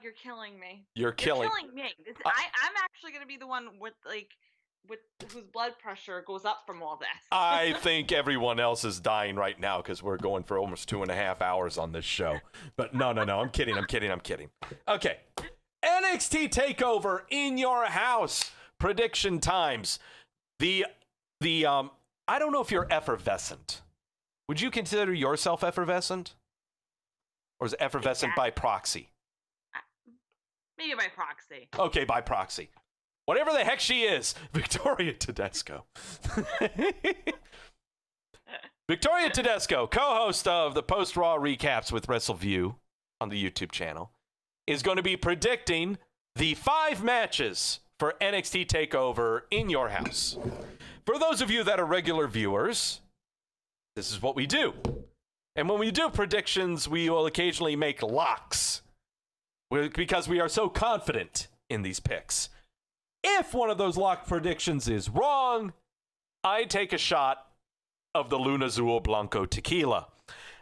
you're killing me. You're killing me. I'm actually gonna be the one with whose blood pressure goes up from all this. I think everyone else is dying right now because we're going for almost 2.5 hours on this show. But no. I'm kidding. Okay. NXT TakeOver in your house. Prediction times. I don't know if you're effervescent. Would you consider yourself effervescent? Or is it effervescent by proxy? Maybe by proxy. Okay, by proxy. Whatever the heck she is, Victoria Tedesco. Victoria Tedesco, co-host of the Post-Raw Recaps with Wrestleview on the YouTube channel, is going to be predicting the 5 matches for NXT TakeOver in your house. For those of you that are regular viewers, this is what we do. And when we do predictions, we will occasionally make locks because we are so confident in these picks. If one of those lock predictions is wrong, I take a shot of the Luna Azul Blanco tequila.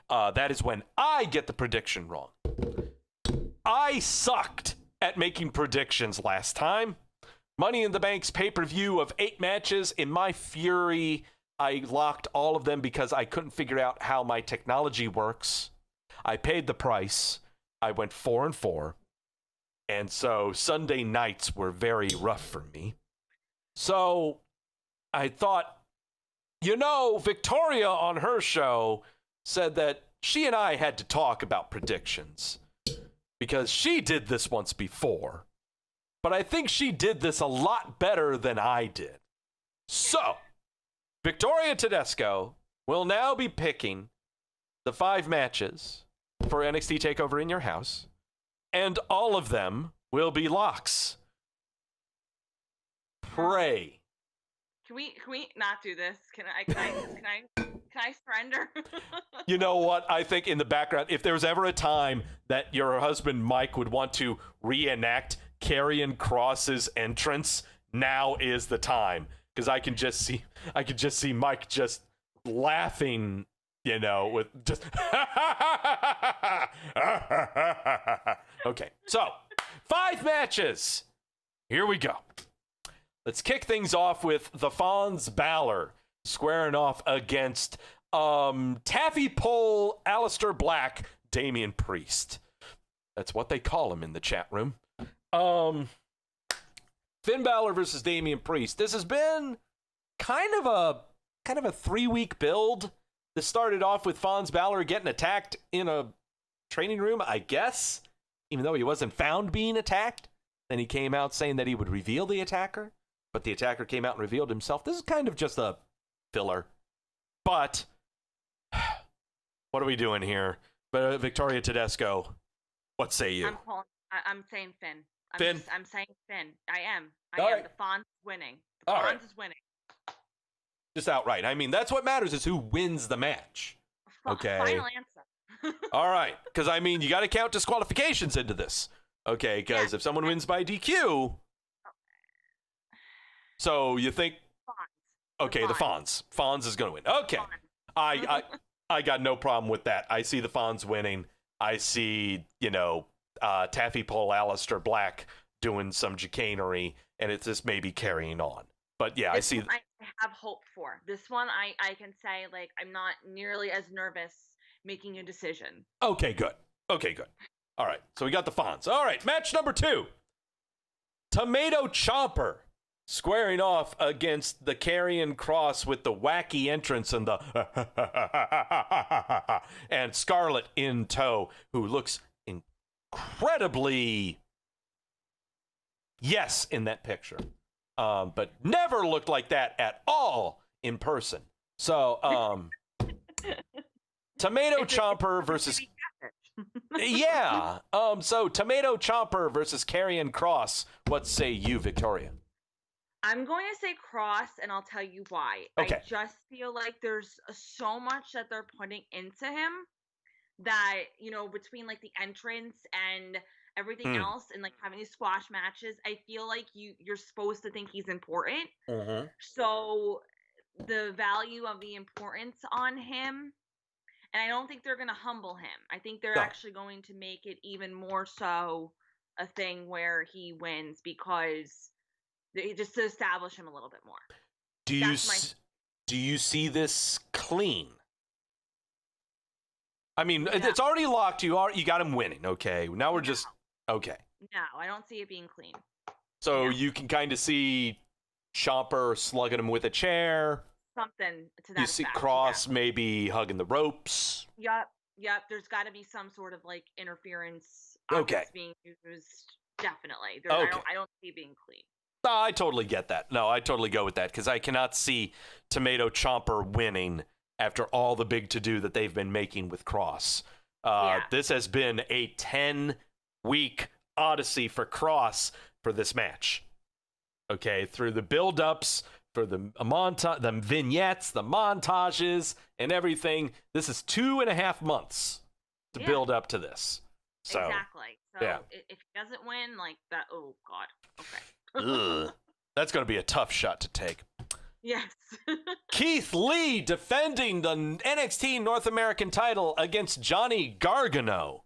That is when I get the prediction wrong. I sucked at making predictions last time. Money in the Bank's pay-per-view of 8 matches. In my fury, I locked all of them because I couldn't figure out how my technology works. I paid the price. I went 4-4. And so Sunday nights were very rough for me. So I thought, Victoria on her show said that she and I had to talk about predictions because she did this once before. But I think she did this a lot better than I did. So Victoria Tedesco will now be picking the 5 matches for NXT TakeOver in your house, and all of them will be locks. Pray. Can we not do this? Can I surrender? You know what? I think in the background, if there was ever a time that your husband Mike would want to reenact Karrion Kross's entrance, now is the time. Because I can just see Mike just laughing, with just okay. So 5 matches. Here we go. Let's kick things off with the Fonz Balor squaring off against Taffy Pole, Aleister Black, Damien Priest. That's what they call him in the chat room. Finn Balor versus Damien Priest. This has been kind of a 3-week build. This started off with Fonz Balor getting attacked in a training room, I guess, even though he wasn't found being attacked. Then he came out saying that he would reveal the attacker, but the attacker came out and revealed himself. This is kind of just a filler. But what are we doing here? Victoria Tedesco, what say you? I'm saying Finn. I'm saying Finn. I am. Right. The Fonz is winning. Fonz is winning. Just outright. I mean, that's what matters is who wins the match. Okay. Final answer. All right. Because, I mean, you got to count disqualifications into this. Okay. Because if someone wins by DQ. So you think. Fonz. Okay. The Fonz. Fonz is going to win. Okay. I got no problem with that. I see the Fonz winning. I see, Taffy Pole, Aleister Black doing some chicanery, and it's just maybe carrying on. But yeah, I see. I have hope for this one. I can say I'm not nearly as nervous making a decision. Okay, good. All right, so we got the Fonz. All right, match number 2. Tomato Chomper squaring off against the Karrion Kross with the wacky entrance and the and Scarlett in tow, who looks incredibly in that picture, but never looked like that at all in person. So Tomato Chomper versus so Tomato Chomper versus Karrion Kross. What say you, Victoria? I'm going to say Kross, and I'll tell you why. Okay. I just feel like there's so much that they're putting into him that, between the entrance and everything else and having these squash matches, I feel like you're supposed to think he's important. Mm-hmm. So the value of the importance on him, and I don't think they're going to humble him. I think they're actually going to make it even more so a thing where he wins because just to establish him a little bit more. Do you see this clean? I mean, it's already locked. You got him winning. Okay, now we're just okay. No, I don't see it being clean. So you can kind of see Ciampa slugging him with a chair. Something to that You see effect, Cross maybe hugging the ropes. Yep. There's got to be some sort of like interference. Okay. Being used. Definitely. Okay. I don't see it being clean. No, I totally get that. No, I totally go with that because I cannot see Tomato Ciampa winning after all the big to-do that they've been making with Cross. This has been a 10-week odyssey for Cross for this match. Okay, through the build-ups, for the vignettes, the montages, and everything. This is 2.5 months to build up to this. So, exactly. So if he doesn't win, like that, oh God. Okay. That's going to be a tough shot to take. Yes. Keith Lee defending the NXT North American title against Johnny Gargano.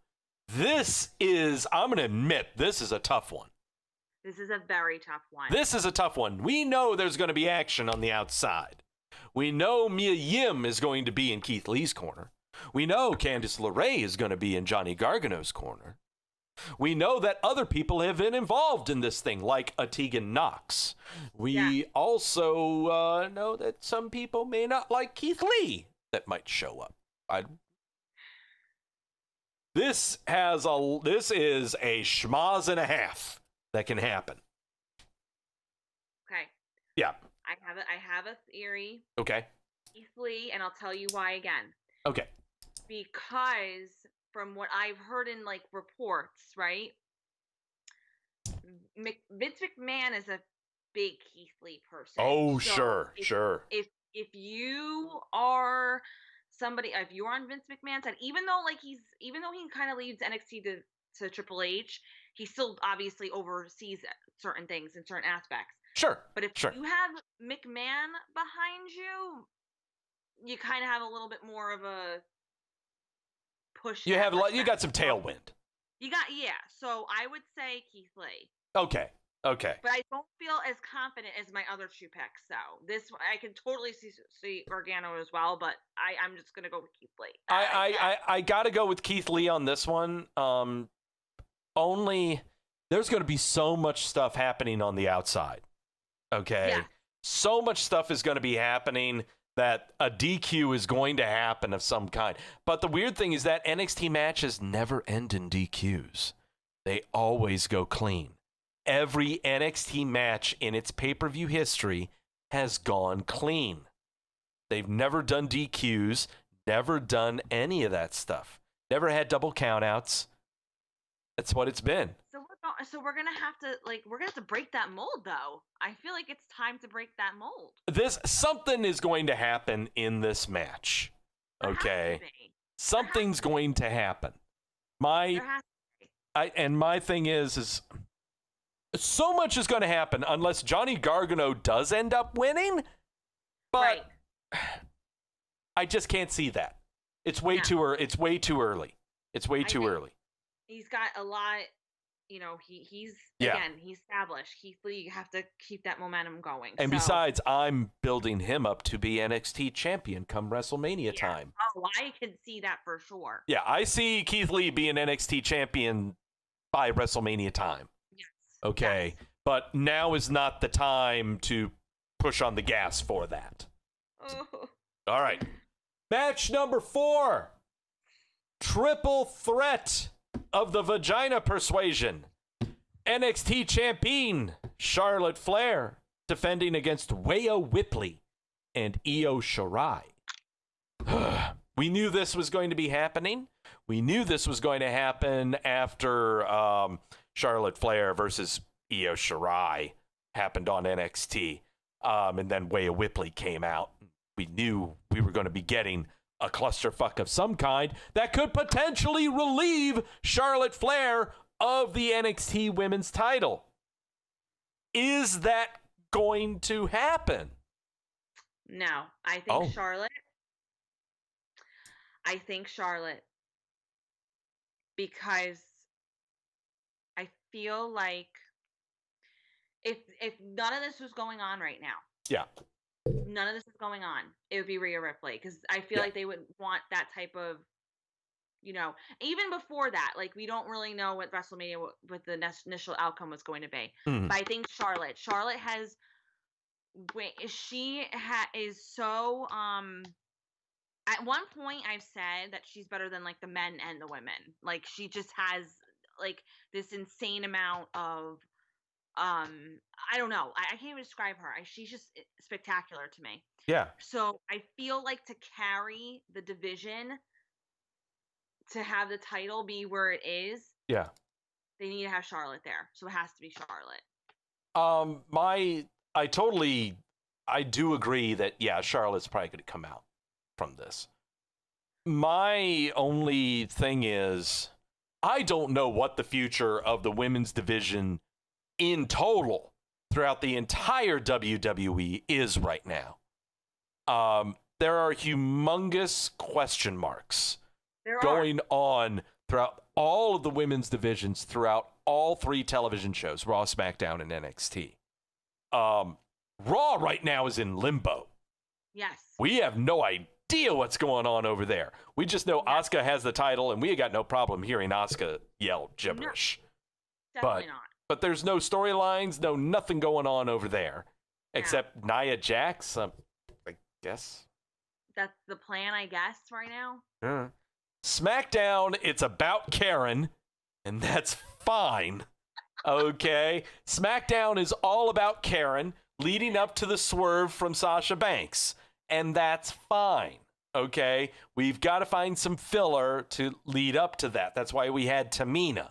This is, I'm going to admit, this is a tough one. This is a very tough one. This is a tough one. We know there's going to be action on the outside. We know Mia Yim is going to be in Keith Lee's corner. We know Candice LeRae is going to be in Johnny Gargano's corner. We know that other people have been involved in this thing, like a Tegan Knox. We also know that some people may not like Keith Lee that might show up. This is a schmoz and a half that can happen. Okay. Yeah. I have a theory. Okay. Keith Lee, and I'll tell you why again. Okay. Because from what I've heard in like reports, right? Vince McMahon is a big Keith Lee person. Oh, so sure. If you are somebody, if you're on Vince McMahon's side, even though he kind of leads NXT to Triple H, he still obviously oversees certain things in certain aspects. Sure. But if you have McMahon behind you, you kind of have a little bit more of a push. You got some tailwind. So I would say Keith Lee. Okay. But I don't feel as confident as my other two picks. So this, I can totally see Gargano as well, but I'm just gonna go with Keith Lee. I gotta go with Keith Lee on this one. Only there's gonna be so much stuff happening on the outside. Okay. Yeah. So much stuff is gonna be happening that a DQ is going to happen of some kind. But the weird thing is that NXT matches never end in DQs. They always go clean. Every NXT match in its pay-per-view history has gone clean. They've never done DQs, never done any of that stuff. Never had double countouts. That's what it's been. So we're gonna have to break that mold, though. I feel like it's time to break that mold. Something is going to happen in this match. Okay, something's going to happen. My thing is so much is going to happen unless Johnny Gargano does end up winning. But I just can't see that. It's way too early. It's way too early. He's got a lot. He's established. Keith Lee, you have to keep that momentum going. And besides, I'm building him up to be NXT champion come WrestleMania time. Oh, I can see that for sure. Yeah, I see Keith Lee being NXT champion by WrestleMania time. Yes. Okay, but now is not the time to push on the gas for that. Oh. All right. Match number 4. Triple threat of the vagina persuasion. NXT champion Charlotte Flair defending against Rhea Ripley and Io Shirai. We knew this was going to be happening. We knew this was going to happen after Charlotte Flair versus Io Shirai happened on NXT. And then Rhea Ripley came out. We knew we were going to be getting a clusterfuck of some kind that could potentially relieve Charlotte Flair of the NXT Women's title. Is that going to happen? No, I think Charlotte. because I feel like if none of this was going on right now, yeah, none of this is going on, it would be Rhea Ripley, because I feel like they would want that type of, even before that, like, we don't really know what WrestleMania, what the initial outcome was going to be. Mhm. But I think Charlotte has, is so, at one point I've said that she's better than like the men and the women. Like, she just has like this insane amount of, I don't know. I can't even describe her. She's just spectacular to me. Yeah. So I feel like to carry the division, to have the title be where it is, Yeah. they need to have Charlotte there. So it has to be Charlotte. I do agree that, yeah, Charlotte's probably going to come out from this. My only thing is, I don't know what the future of the women's division in total throughout the entire WWE is right now. There are humongous question marks going on throughout all of the women's divisions, throughout all 3 television shows, Raw, SmackDown, and NXT. Raw right now is in limbo. Yes. We have no idea what's going on over there. We just know Asuka has the title, and we got no problem hearing Asuka yell gibberish. No, definitely not. But there's no storylines, nothing going on over there, except Nia Jax, I guess. That's the plan, I guess, right now. SmackDown, it's about Karen, and that's fine. Okay? SmackDown is all about Karen, leading up to the swerve from Sasha Banks, and that's fine. Okay? We've got to find some filler to lead up to that. That's why we had Tamina.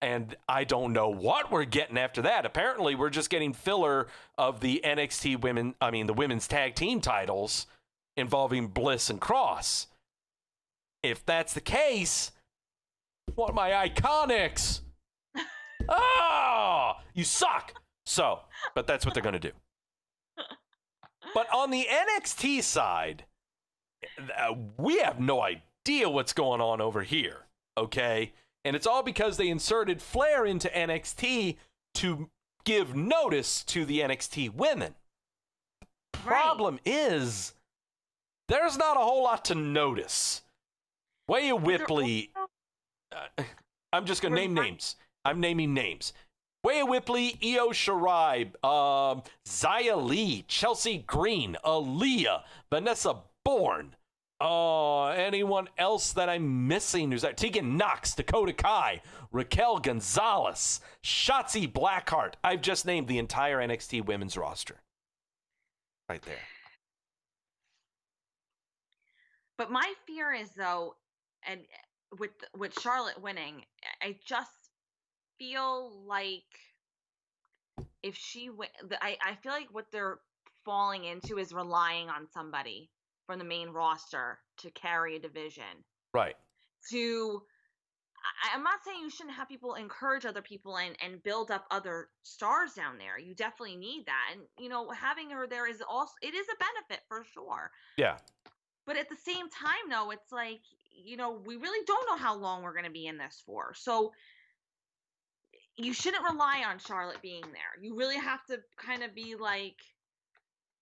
And I don't know what we're getting after that. Apparently, we're just getting filler of the the women's tag team titles involving Bliss and Cross. If that's the case, what my Iconics? You suck. So, but that's what they're going to do. But on the NXT side, we have no idea what's going on over here, okay? And it's all because they inserted Flair into NXT to give notice to the NXT women. Problem is, there's not a whole lot to notice. Rhea Ripley, I'm just going to name names. I'm naming names. Rhea Ripley, Io Shirai, Xia Li, Chelsea Green, Aaliyah, Vanessa Bourne. Anyone else that I'm missing? Who's that? Tegan Nox, Dakota Kai, Raquel Gonzalez, Shotzi Blackheart. I've just named the entire NXT women's roster. Right there. But my fear is, though, and with Charlotte winning, I just feel like if she I feel like what they're falling into is relying on somebody from the main roster to carry a division. Right. I'm not saying you shouldn't have people encourage other people and build up other stars down there. You definitely need that. And, having her there is also, it is a benefit for sure. Yeah. But at the same time, though, it's like, we really don't know how long we're going to be in this for. So you shouldn't rely on Charlotte being there. You really have to kind of be like,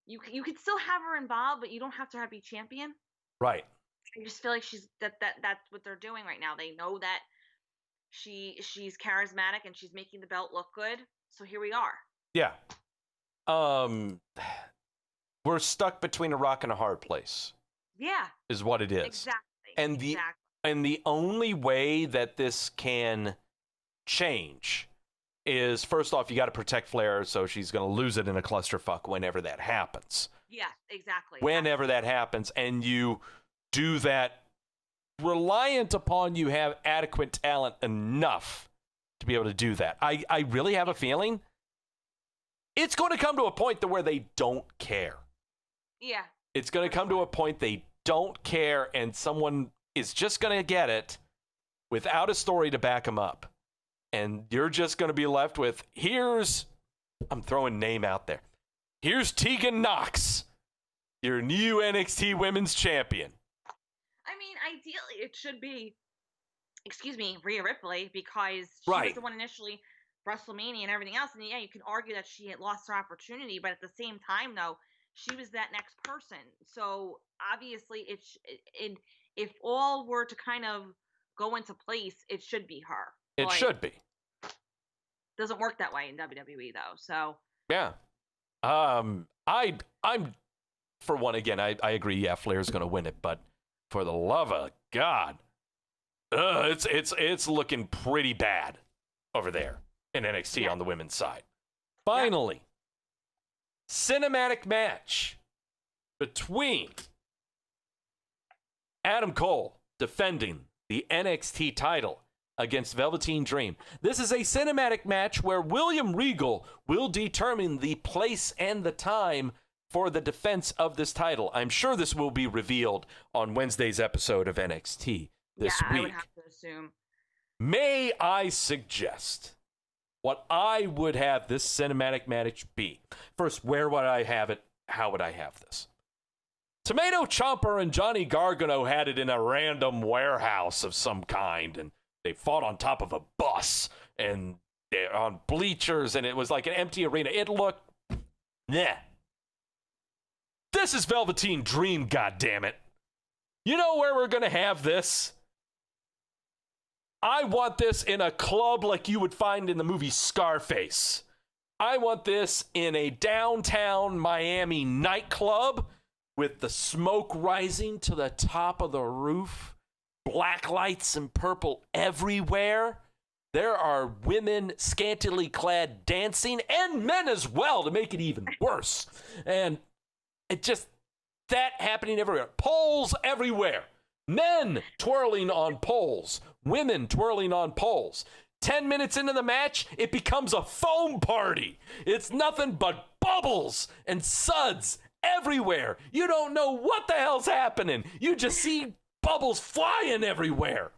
you could still have her involved, but you don't have to have her be champion. Right. I just feel like that's what they're doing right now. They know that she's charismatic and she's making the belt look good. So here we are. Yeah. We're stuck between a rock and a hard place. Yeah. Is what it is. Exactly. And the only way that this can change is, first off, you got to protect Flair, so she's going to lose it in a clusterfuck whenever that happens. Yeah, exactly. Whenever that happens, and you do that reliant upon you have adequate talent enough to be able to do that. I really have a feeling it's going to come to a point where they don't care. Yeah. It's going to come to a point they don't care, and someone is just going to get it without a story to back them up. And you're just going to be left with, I'm throwing name out there. Here's Tegan Nox, your new NXT Women's Champion. I mean, ideally, it should be, Rhea Ripley, because she was the one initially WrestleMania and everything else. And yeah, you can argue that she had lost her opportunity, but at the same time, though, she was that next person. So obviously, if all were to kind of go into place, it should be her. It should be. Doesn't work that way in WWE though. So yeah, I'm for one again. I agree. Yeah, Flair's going to win it, but for the love of God, it's looking pretty bad over there in NXT on the women's side. Finally, cinematic match between Adam Cole defending the NXT title against Velveteen Dream. This is a cinematic match where William Regal will determine the place and the time for the defense of this title. I'm sure this will be revealed on Wednesday's episode of NXT this week. I would have to assume. May I suggest what I would have this cinematic match be? First, where would I have it? How would I have this? Tomato Ciampa and Johnny Gargano had it in a random warehouse of some kind, and they fought on top of a bus and they're on bleachers, and it was like an empty arena. It looked, nah. This is Velveteen Dream, goddammit. You know where we're going to have this? I want this in a club like you would find in the movie Scarface. I want this in a downtown Miami nightclub with the smoke rising to the top of the roof. Black lights and purple everywhere. There are women scantily clad dancing, and men as well to make it even worse. And it just, that happening everywhere. Poles everywhere. Men twirling on poles. Women twirling on poles. 10 minutes into the match, it becomes a foam party. It's nothing but bubbles and suds everywhere. You don't know what the hell's happening. You just see bubbles flying everywhere.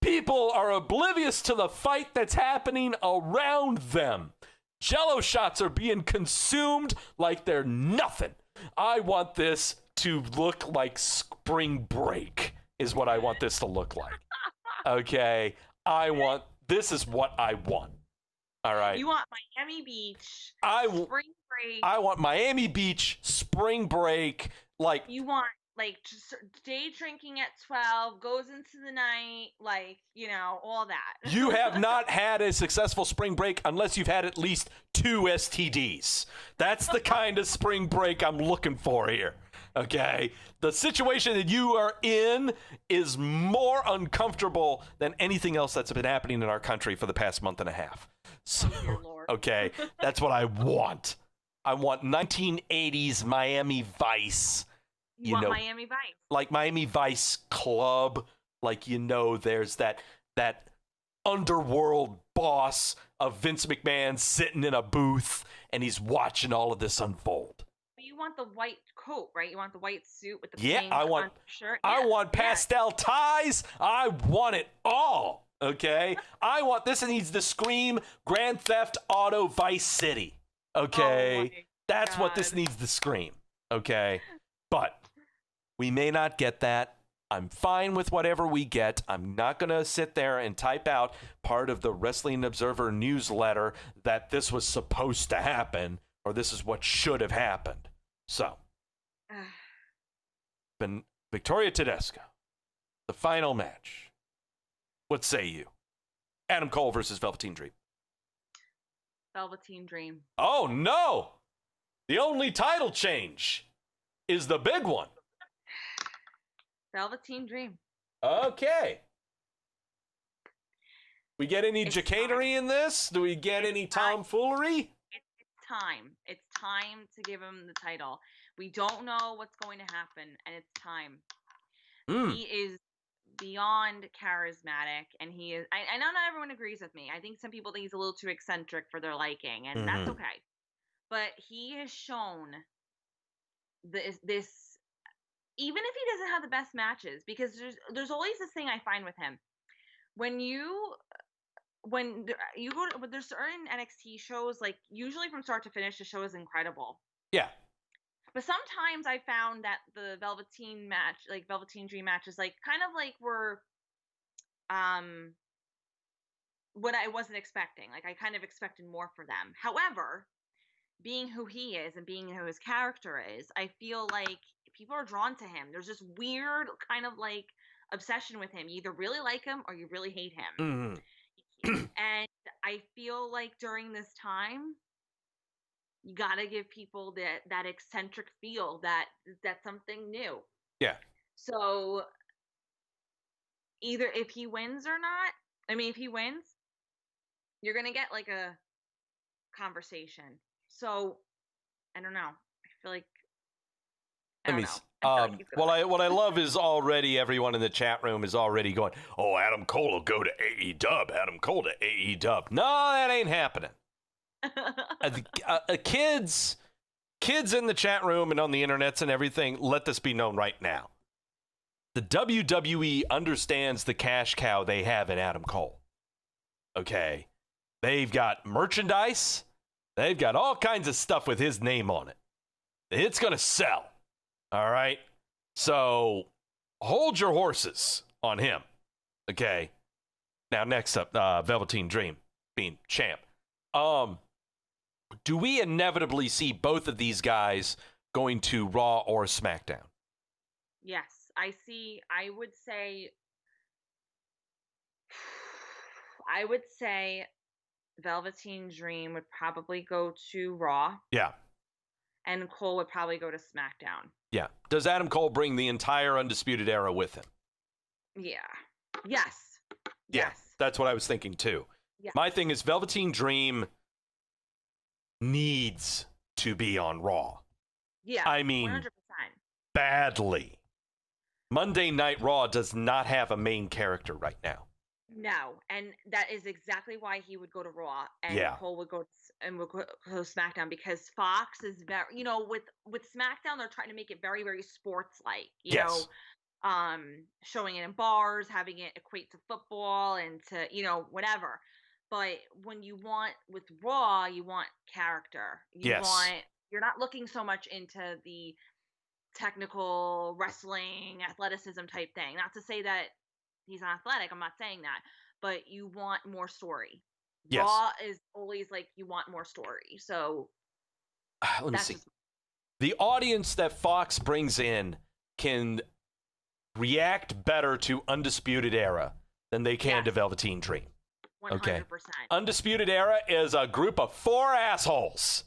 People are oblivious to the fight that's happening around them. Jello shots are being consumed like they're nothing. I want this to look like spring break is what I want this to look like. Okay? This is what I want. All right? You want Miami Beach, spring break. I want Miami Beach, spring break. Like, you want just day drinking at 12, goes into the night, all that. You have not had a successful spring break unless you've had at least 2 STDs. That's the kind of spring break I'm looking for here. Okay? The situation that you are in is more uncomfortable than anything else that's been happening in our country for the past month and a half. So, okay, that's what I want. I want 1980s Miami Vice. You want Miami Vice. Like Miami Vice Club. Like, there's that underworld boss of Vince McMahon sitting in a booth, and he's watching all of this unfold. But you want the white coat, right? You want the white suit with the pink shirt. I want pastel ties. I want it all. Okay? I want this, and needs to scream Grand Theft Auto Vice City. Okay? That's what this needs to scream. Okay? But we may not get that. I'm fine with whatever we get. I'm not going to sit there and type out part of the Wrestling Observer newsletter that this was supposed to happen or this is what should have happened. So, Victoria Tedesco, the final match. What say you? Adam Cole versus Velveteen Dream. Velveteen Dream. Oh, no! The only title change is the big one. Velveteen Dream. Okay. We get any chicanery in this? Do we get any tomfoolery? It's time. It's time to give him the title. We don't know what's going to happen, and it's time. He is beyond charismatic, and he is. I know not everyone agrees with me. I think some people think he's a little too eccentric for their liking, and that's okay. But he has shown this. Even if he doesn't have the best matches, because there's always this thing I find with him. When you go to, when there's certain NXT shows, like usually from start to finish, the show is incredible. Yeah. But sometimes I found that the Velveteen match, like Velveteen Dream matches, like kind of like were, what I wasn't expecting. Like, I kind of expected more for them. However, being who he is and being who his character is, I feel like people are drawn to him. There's this weird kind of like obsession with him. You either really like him or you really hate him. And I feel like during this time, you got to give people that eccentric feel, that's something new. Yeah. So either if he wins or not, if he wins, you're going to get like a conversation. So I don't know. I feel like what I love is already everyone in the chat room is already going, oh, Adam Cole will go to AEW. Adam Cole to AEW. No, that ain't happening. Kids in the chat room and on the internets and everything, let this be known right now. The WWE understands the cash cow they have in Adam Cole. Okay? They've got merchandise. They've got all kinds of stuff with his name on it. It's going to sell. All right? So hold your horses on him. Okay? Now, next up, Velveteen Dream being champ. Do we inevitably see both of these guys going to Raw or SmackDown? Yes, I would say Velveteen Dream would probably go to Raw. Yeah. And Cole would probably go to SmackDown. Yeah. Does Adam Cole bring the entire Undisputed Era with him? Yeah. Yes. Yeah, yes. That's what I was thinking too. Yeah. My thing is Velveteen Dream needs to be on Raw. Yeah, I mean, 100%. Badly. Monday Night Raw does not have a main character right now. No, and that is exactly why he would go to Raw, and Cole would go to SmackDown, because Fox is very, with SmackDown, they're trying to make it very, very sports-like, you know, showing it in bars, having it equate to football and to, whatever. But when with Raw, you want character. You're not looking so much into the technical wrestling, athleticism type thing. Not to say that he's not athletic, I'm not saying that, but you want more story. Yes. Raw is always like, you want more story. So let me see. The audience that Fox brings in can react better to Undisputed Era than they can to Velveteen Dream. 100%. Okay. Undisputed Era is a group of 4 assholes.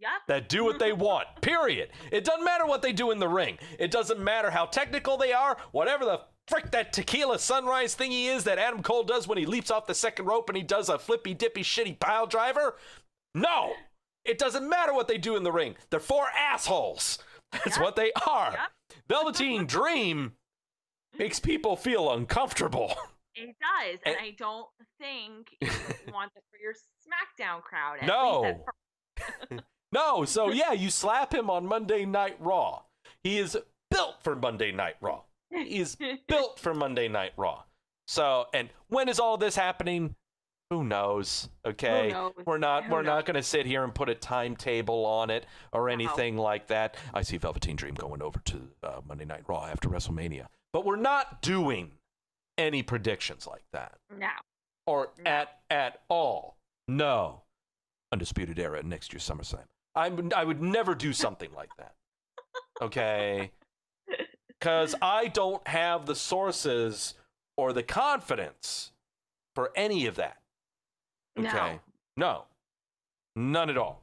Yep. That do what they want, period. It doesn't matter what they do in the ring. It doesn't matter how technical they are, whatever the frick that tequila sunrise thingy is that Adam Cole does when he leaps off the second rope and he does a flippy dippy shitty pile driver. No, it doesn't matter what they do in the ring. They're 4 assholes. That's what they are. Yep. Velveteen Dream makes people feel uncomfortable. It does, and I don't think you want that for your SmackDown crowd. No. No, so you slap him on Monday Night Raw. He is built for Monday Night Raw. He is built for Monday Night Raw. So, and when is all this happening? Who knows? Okay, we're not going to sit here and put a timetable on it or anything like that. I see Velveteen Dream going over to Monday Night Raw after WrestleMania, but we're not doing any predictions like that. No. Or at all. No. Undisputed Era next year's SummerSlam. I would never do something like that. Okay? Because I don't have the sources or the confidence for any of that. Okay? No. None at all.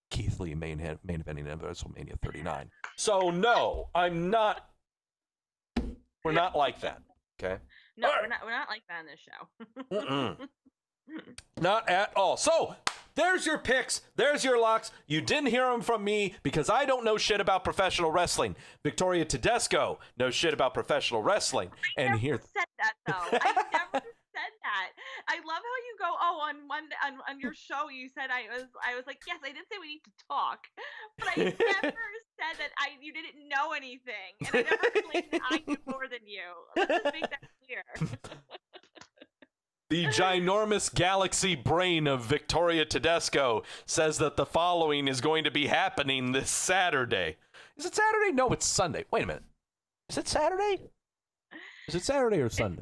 Keith Lee main eventing at WrestleMania 39. So no, I'm not. We're not like that. Okay? No, we're not like that in this show. Not at all. So there's your picks. There's your locks. You didn't hear them from me because I don't know shit about professional wrestling. Victoria Tedesco knows shit about professional wrestling. I never said that, though. I never said that. I love how you go, on your show you said I was like, yes, I did say we need to talk. But I never said that you didn't know anything. And I never claimed that I knew more than you. Let's just make that clear. The ginormous galaxy brain of Victoria Tedesco says that the following is going to be happening this Saturday. Is it Saturday? No, it's Sunday. Wait a minute. Is it Saturday? Is it Saturday or Sunday?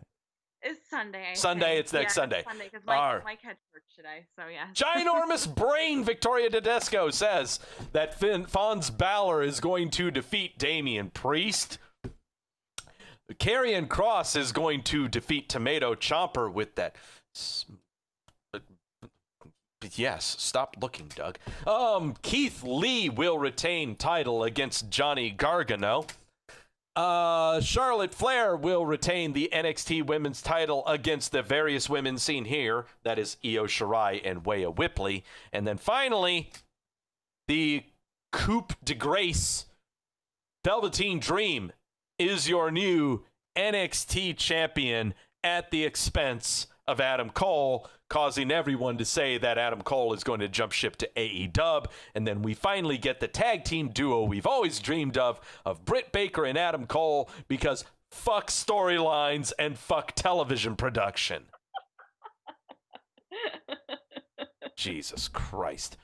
It's Sunday. Sunday. It's next Sunday. It's Sunday because Mike had church today. So yeah. Ginormous brain Victoria Tedesco says that Fons Balor is going to defeat Damien Priest. Karrion Kross is going to defeat Tomato Chomper with that. Yes, stop looking, Doug. Keith Lee will retain title against Johnny Gargano. Charlotte Flair will retain the NXT women's title against the various women seen here. That is Io Shirai and Rhea Ripley. And then finally, the coup de grace, Velveteen Dream, is your new NXT champion at the expense of Adam Cole, causing everyone to say that Adam Cole is going to jump ship to AEW. And then we finally get the tag team duo we've always dreamed of Britt Baker and Adam Cole, because fuck storylines and fuck television production. Jesus Christ.